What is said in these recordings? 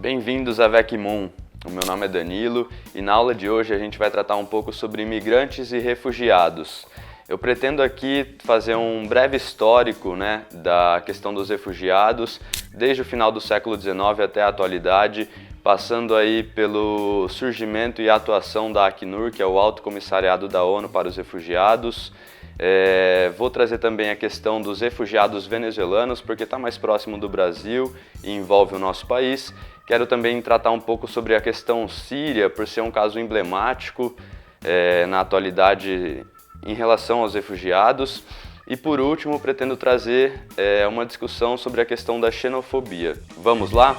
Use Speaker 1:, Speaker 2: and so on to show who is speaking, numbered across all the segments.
Speaker 1: Bem-vindos a Vecmoon. O meu nome é Danilo e na aula de hoje a gente vai tratar um pouco sobre imigrantes e refugiados. Eu pretendo aqui fazer um breve histórico, da questão dos refugiados, desde o final do século XIX até a atualidade, passando aí pelo surgimento e atuação da Acnur, que é o Alto Comissariado da ONU para os Refugiados. Vou trazer também a questão dos refugiados venezuelanos, porque está mais próximo do Brasil e envolve o nosso país. Quero também tratar um pouco sobre a questão síria, por ser um caso emblemático na atualidade em relação aos refugiados. E por último, pretendo trazer uma discussão sobre a questão da xenofobia. Vamos lá?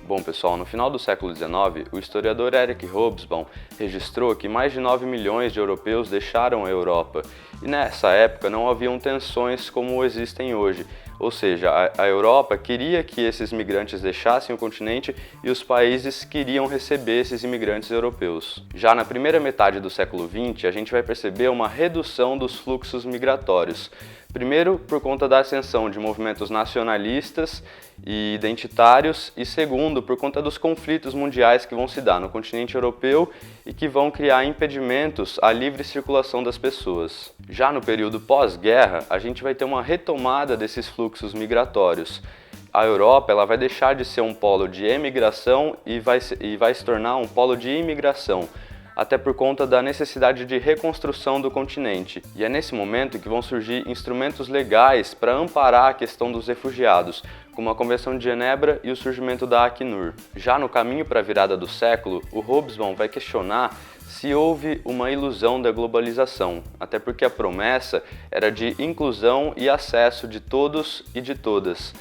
Speaker 1: Bom, pessoal, no final do século XIX, o historiador Eric Hobsbawm registrou que mais de 9 milhões de europeus deixaram a Europa. E nessa época não haviam tensões como existem hoje. Ou seja, a Europa queria que esses migrantes deixassem o continente e os países queriam receber esses imigrantes europeus. Já na primeira metade do século XX, a gente vai perceber uma redução dos fluxos migratórios. Primeiro, por conta da ascensão de movimentos nacionalistas e identitários, e segundo, por conta dos conflitos mundiais que vão se dar no continente europeu e que vão criar impedimentos à livre circulação das pessoas. Já no período pós-guerra, a gente vai ter uma retomada desses fluxos migratórios. A Europa ela vai deixar de ser um polo de emigração e vai se tornar um polo de imigração, até por conta da necessidade de reconstrução do continente. E é nesse momento que vão surgir instrumentos legais para amparar a questão dos refugiados, como a Convenção de Genebra e o surgimento da Acnur. Já no caminho para a virada do século, o Hobsbawm vai questionar se houve uma ilusão da globalização, até porque a promessa era de inclusão e acesso de todos e de todas.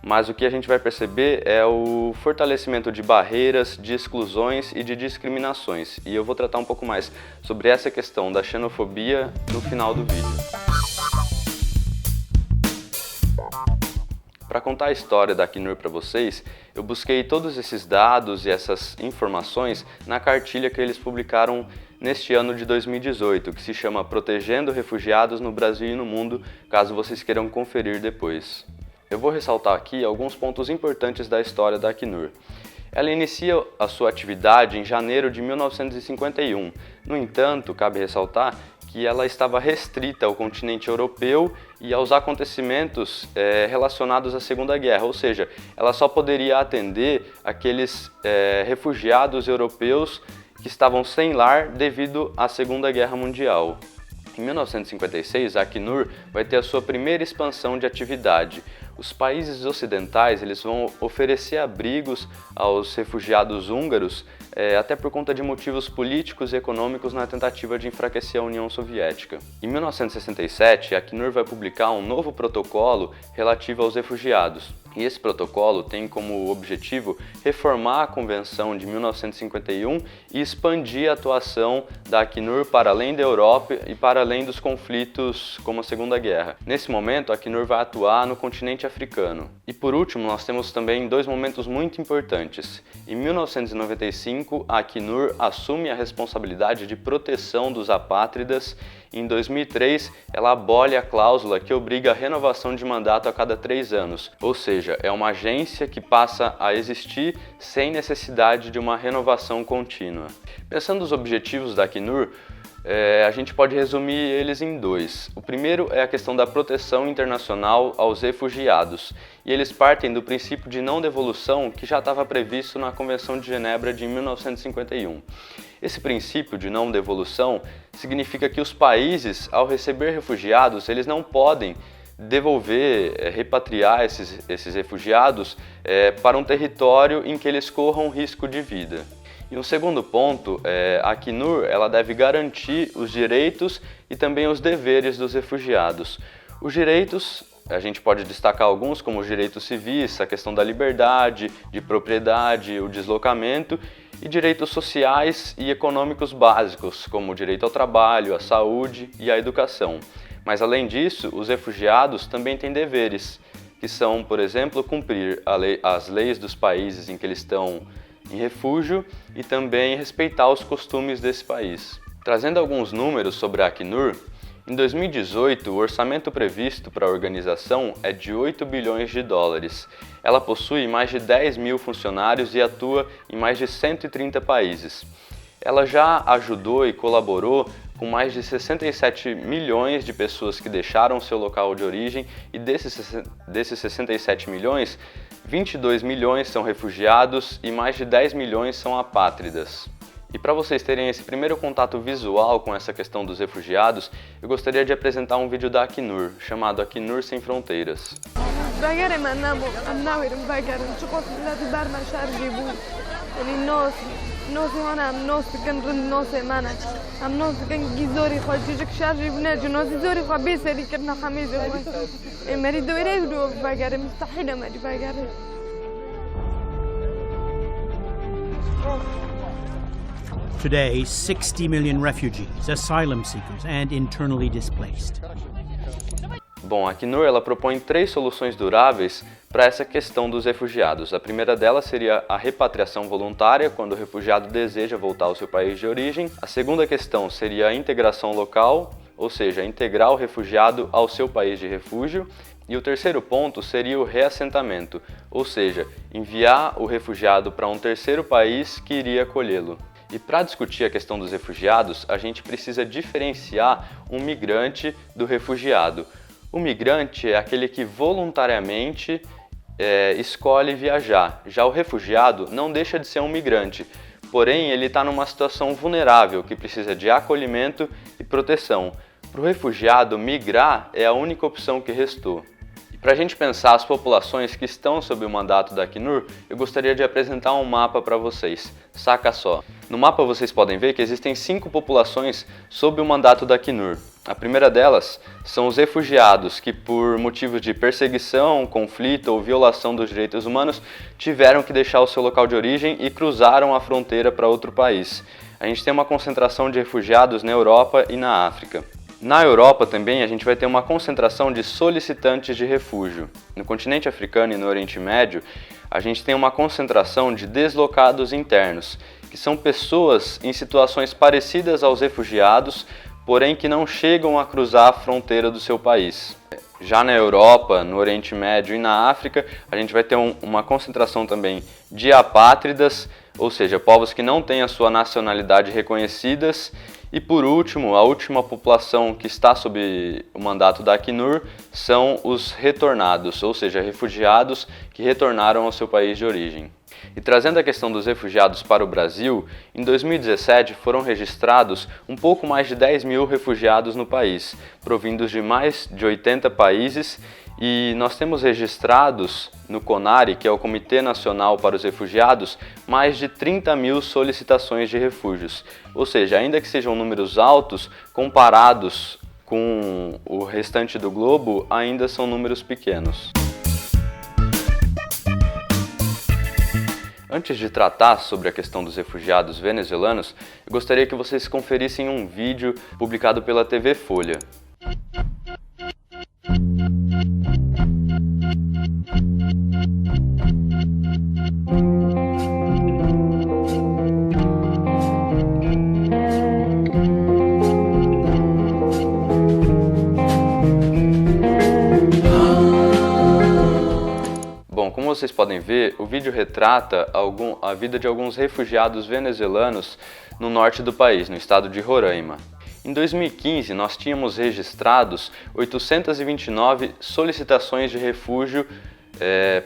Speaker 1: Mas o que a gente vai perceber é o fortalecimento de barreiras, de exclusões e de discriminações. E eu vou tratar um pouco mais sobre essa questão da xenofobia no final do vídeo. Para contar a história da Acnur para vocês, eu busquei todos esses dados e essas informações na cartilha que eles publicaram neste ano de 2018, que se chama Protegendo Refugiados no Brasil e no Mundo, caso vocês queiram conferir depois. Eu vou ressaltar aqui alguns pontos importantes da história da Acnur. Ela inicia a sua atividade em janeiro de 1951. No entanto, cabe ressaltar que ela estava restrita ao continente europeu e aos acontecimentos relacionados à Segunda Guerra, ou seja, ela só poderia atender aqueles refugiados europeus que estavam sem lar devido à Segunda Guerra Mundial. Em 1956, a Acnur vai ter a sua primeira expansão de atividade. Os países ocidentais eles vão oferecer abrigos aos refugiados húngaros, até por conta de motivos políticos e econômicos na tentativa de enfraquecer a União Soviética. Em 1967, a Acnur vai publicar um novo protocolo relativo aos refugiados. E esse protocolo tem como objetivo reformar a Convenção de 1951 e expandir a atuação da Acnur para além da Europa e para além dos conflitos como a Segunda Guerra. Nesse momento, a Acnur vai atuar no continente africano. E por último, nós temos também dois momentos muito importantes. Em 1995, a Acnur assume a responsabilidade de proteção dos apátridas. Em 2003, ela abole a cláusula que obriga a renovação de mandato a cada 3 anos, ou seja, é uma agência que passa a existir sem necessidade de uma renovação contínua. Pensando nos objetivos da Acnur, a gente pode resumir eles em dois. O primeiro é a questão da proteção internacional aos refugiados, e eles partem do princípio de não devolução que já estava previsto na Convenção de Genebra de 1951. Esse princípio de não devolução significa que os países, ao receber refugiados, eles não podem devolver, repatriar esses refugiados para um território em que eles corram risco de vida. E um segundo ponto, a Acnur ela deve garantir os direitos e também os deveres dos refugiados. Os direitos, a gente pode destacar alguns como os direitos civis, a questão da liberdade, de propriedade, o deslocamento, e direitos sociais e econômicos básicos, como o direito ao trabalho, à saúde e à educação. Mas além disso, os refugiados também têm deveres, que são, por exemplo, cumprir as leis dos países em que eles estão em refúgio e também respeitar os costumes desse país. Trazendo alguns números sobre a Acnur, Em 2018, o orçamento previsto para a organização é de 8 bilhões de dólares. Ela possui mais de 10 mil funcionários e atua em mais de 130 países. Ela já ajudou e colaborou com mais de 67 milhões de pessoas que deixaram seu local de origem e desses 67 milhões, 22 milhões são refugiados e mais de 10 milhões são apátridas. E para vocês terem esse primeiro contato visual com essa questão dos refugiados, eu gostaria de apresentar um vídeo da Acnur, chamado Acnur Sem Fronteiras.
Speaker 2: Today, 60 million refugees, asylum seekers, and internally displaced.
Speaker 1: Bom, a Acnur ela propõe 3 soluções duráveis para essa questão dos refugiados. A primeira delas seria a repatriação voluntária, quando o refugiado deseja voltar ao seu país de origem. A segunda questão seria a integração local, ou seja, integrar o refugiado ao seu país de refúgio. E o terceiro ponto seria o reassentamento, ou seja, enviar o refugiado para um terceiro país que iria acolhê-lo. E para discutir a questão dos refugiados, a gente precisa diferenciar um migrante do refugiado. O migrante é aquele que voluntariamente escolhe viajar. Já o refugiado não deixa de ser um migrante, porém ele está numa situação vulnerável que precisa de acolhimento e proteção. Para o refugiado, migrar é a única opção que restou. Para a gente pensar as populações que estão sob o mandato da Acnur, eu gostaria de apresentar um mapa para vocês. Saca só. No mapa vocês podem ver que existem 5 populações sob o mandato da Acnur. A primeira delas são os refugiados que, por motivos de perseguição, conflito ou violação dos direitos humanos, tiveram que deixar o seu local de origem e cruzaram a fronteira para outro país. A gente tem uma concentração de refugiados na Europa e na África. Na Europa também a gente vai ter uma concentração de solicitantes de refúgio. No continente africano e no Oriente Médio, a gente tem uma concentração de deslocados internos, que são pessoas em situações parecidas aos refugiados, porém que não chegam a cruzar a fronteira do seu país. Já na Europa, no Oriente Médio e na África, a gente vai ter uma concentração também de apátridas, ou seja, povos que não têm a sua nacionalidade reconhecidas. E por último, a última população que está sob o mandato da Acnur são os retornados, ou seja, refugiados que retornaram ao seu país de origem. E trazendo a questão dos refugiados para o Brasil, em 2017 foram registrados um pouco mais de 10 mil refugiados no país, provindos de mais de 80 países, e nós temos registrados no CONARE, que é o Comitê Nacional para os Refugiados, mais de 30 mil solicitações de refúgios. Ou seja, ainda que sejam números altos, comparados com o restante do globo, ainda são números pequenos. Antes de tratar sobre a questão dos refugiados venezuelanos, eu gostaria que vocês conferissem um vídeo publicado pela TV Folha. Bom, como vocês podem ver, o vídeo retrata a vida de alguns refugiados venezuelanos no norte do país, no estado de Roraima. Em 2015, nós tínhamos registrados 829 solicitações de refúgio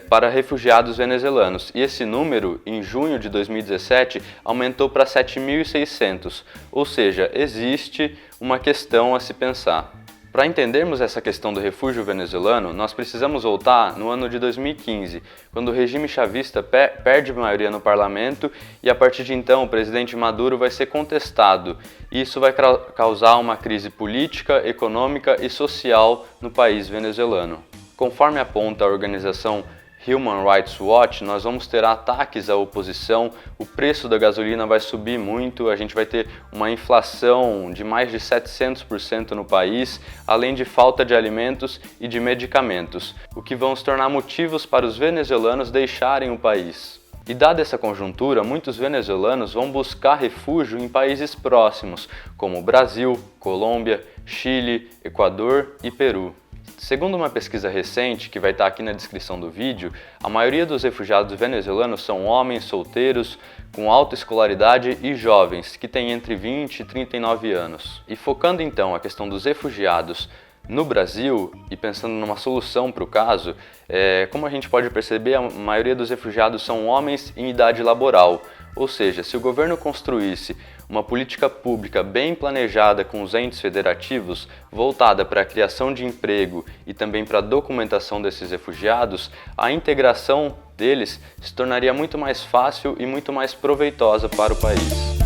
Speaker 1: para refugiados venezuelanos, e esse número, em junho de 2017, aumentou para 7.600, ou seja, existe uma questão a se pensar. Para entendermos essa questão do refúgio venezuelano, nós precisamos voltar no ano de 2015, quando o regime chavista perde maioria no parlamento e a partir de então o presidente Maduro vai ser contestado. E isso vai causar uma crise política, econômica e social no país venezuelano. Conforme aponta a organização Human Rights Watch, nós vamos ter ataques à oposição, o preço da gasolina vai subir muito, a gente vai ter uma inflação de mais de 700% no país, além de falta de alimentos e de medicamentos, o que vão se tornar motivos para os venezuelanos deixarem o país. E dada essa conjuntura, muitos venezuelanos vão buscar refúgio em países próximos, como Brasil, Colômbia, Chile, Equador e Peru. Segundo uma pesquisa recente, que vai estar aqui na descrição do vídeo, a maioria dos refugiados venezuelanos são homens solteiros, com alta escolaridade e jovens, que têm entre 20 e 39 anos. E focando então a questão dos refugiados no Brasil, e pensando numa solução para o caso, como a gente pode perceber, a maioria dos refugiados são homens em idade laboral, ou seja, se o governo construísse uma política pública bem planejada com os entes federativos, voltada para a criação de emprego e também para a documentação desses refugiados, a integração deles se tornaria muito mais fácil e muito mais proveitosa para o país.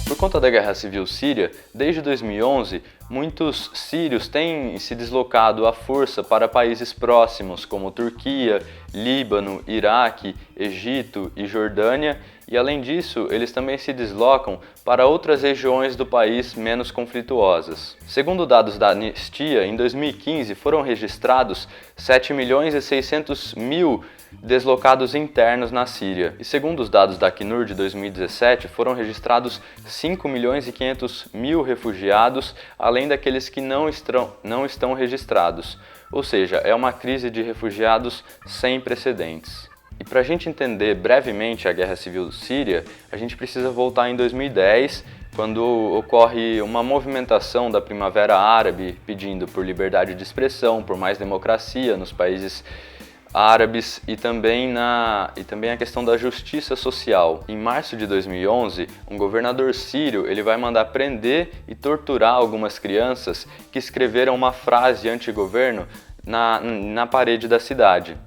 Speaker 1: Por conta da Guerra Civil Síria, desde 2011, muitos sírios têm se deslocado à força para países próximos, como Turquia, Líbano, Iraque, Egito e Jordânia, e além disso, eles também se deslocam para outras regiões do país menos conflituosas. Segundo dados da Anistia, em 2015 foram registrados 7.600.000 deslocados internos na Síria. E segundo os dados da Acnur de 2017, foram registrados 5.500.000 refugiados, além daqueles que não estão registrados. Ou seja, é uma crise de refugiados sem precedentes. E para a gente entender brevemente a Guerra Civil Síria, a gente precisa voltar em 2010, quando ocorre uma movimentação da Primavera Árabe pedindo por liberdade de expressão, por mais democracia nos países árabes e também a questão da justiça social. Em março de 2011, um governador sírio vai mandar prender e torturar algumas crianças que escreveram uma frase anti-governo na parede da cidade.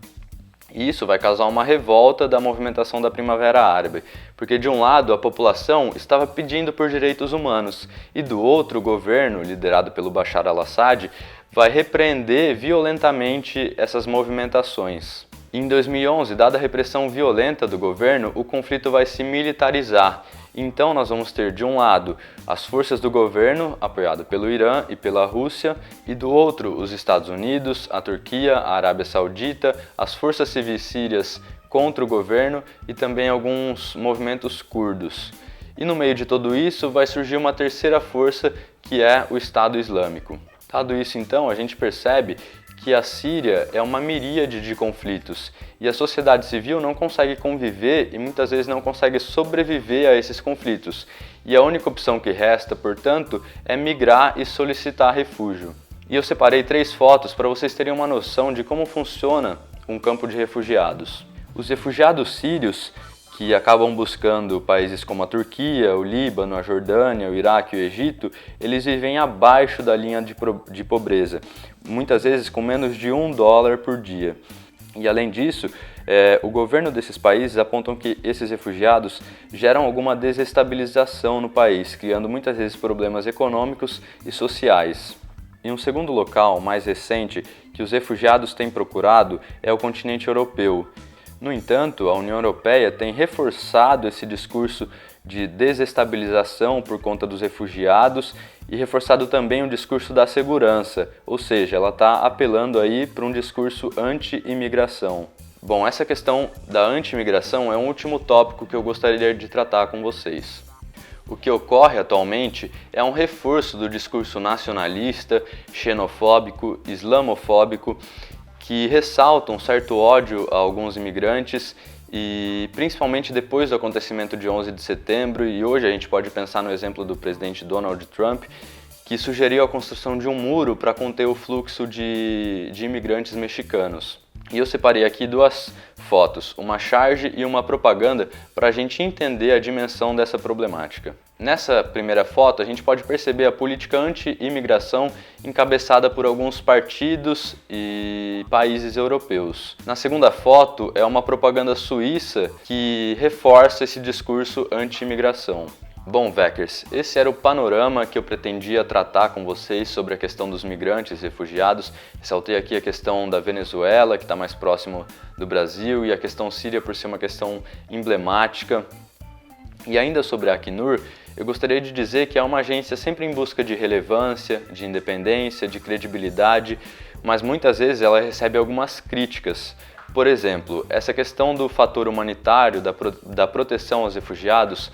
Speaker 1: E isso vai causar uma revolta da movimentação da Primavera Árabe, porque de um lado a população estava pedindo por direitos humanos e do outro o governo, liderado pelo Bashar al-Assad, vai repreender violentamente essas movimentações. Em 2011, dada a repressão violenta do governo, o conflito vai se militarizar. Então nós vamos ter, de um lado, as forças do governo, apoiado pelo Irã e pela Rússia, e do outro, os Estados Unidos, a Turquia, a Arábia Saudita, as forças civis sírias contra o governo e também alguns movimentos curdos. E no meio de tudo isso vai surgir uma terceira força, que é o Estado Islâmico. Dado isso, então, a gente percebe que a Síria é uma miríade de conflitos e a sociedade civil não consegue conviver e muitas vezes não consegue sobreviver a esses conflitos. E a única opção que resta, portanto, é migrar e solicitar refúgio. E eu separei 3 fotos para vocês terem uma noção de como funciona um campo de refugiados. Os refugiados sírios, que acabam buscando países como a Turquia, o Líbano, a Jordânia, o Iraque e o Egito, eles vivem abaixo da linha de pobreza, muitas vezes com menos de $1 por dia. E além disso, o governo desses países apontam que esses refugiados geram alguma desestabilização no país, criando muitas vezes problemas econômicos e sociais. E um segundo local, mais recente, que os refugiados têm procurado é o continente europeu. No entanto, a União Europeia tem reforçado esse discurso de desestabilização por conta dos refugiados e reforçado também o discurso da segurança, ou seja, ela está apelando aí para um discurso anti-imigração. Bom, essa questão da anti-imigração é um último tópico que eu gostaria de tratar com vocês. O que ocorre atualmente é um reforço do discurso nacionalista, xenofóbico, islamofóbico, que ressalta um certo ódio a alguns imigrantes e principalmente depois do acontecimento de 11 de setembro, e hoje a gente pode pensar no exemplo do presidente Donald Trump, que sugeriu a construção de um muro para conter o fluxo de imigrantes mexicanos. E eu separei aqui 2 fotos, uma charge e uma propaganda, para a gente entender a dimensão dessa problemática. Nessa primeira foto, a gente pode perceber a política anti-imigração encabeçada por alguns partidos e países europeus. Na segunda foto, é uma propaganda suíça que reforça esse discurso anti-imigração. Bom, Veckers, esse era o panorama que eu pretendia tratar com vocês sobre a questão dos migrantes e refugiados. Ressaltei aqui a questão da Venezuela, que está mais próximo do Brasil, e a questão síria por ser uma questão emblemática. E ainda sobre a Acnur, eu gostaria de dizer que é uma agência sempre em busca de relevância, de independência, de credibilidade, mas muitas vezes ela recebe algumas críticas. Por exemplo, essa questão do fator humanitário, da proteção aos refugiados,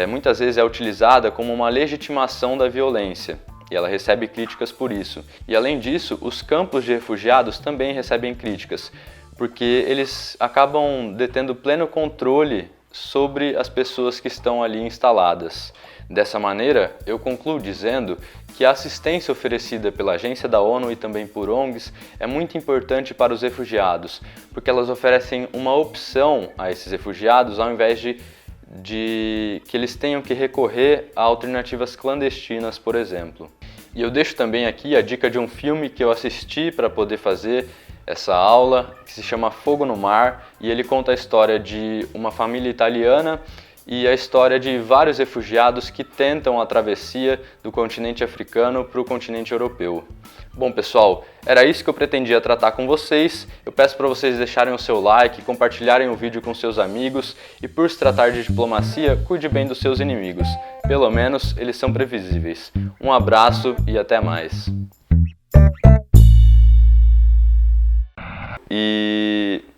Speaker 1: muitas vezes é utilizada como uma legitimação da violência, e ela recebe críticas por isso. E além disso, os campos de refugiados também recebem críticas, porque eles acabam detendo pleno controle sobre as pessoas que estão ali instaladas. Dessa maneira, eu concluo dizendo que a assistência oferecida pela Agência da ONU e também por ONGs é muito importante para os refugiados, porque elas oferecem uma opção a esses refugiados ao invés de que eles tenham que recorrer a alternativas clandestinas, por exemplo. E eu deixo também aqui a dica de um filme que eu assisti para poder fazer essa aula, que se chama Fogo no Mar, e ele conta a história de uma família italiana e a história de vários refugiados que tentam a travessia do continente africano para o continente europeu. Bom, pessoal, era isso que eu pretendia tratar com vocês. Eu peço para vocês deixarem o seu like, compartilharem o vídeo com seus amigos e, por se tratar de diplomacia, cuide bem dos seus inimigos. Pelo menos eles são previsíveis. Um abraço e até mais.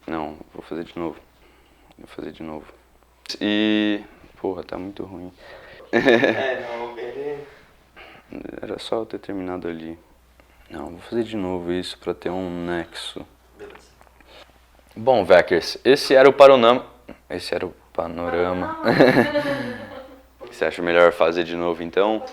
Speaker 1: Não, vou fazer de novo. Porra, tá muito ruim. Era só eu ter terminado ali. Não, vou fazer de novo isso pra ter um nexo. Beleza. Bom, Veckers, esse era o panorama. Você acha melhor fazer de novo então?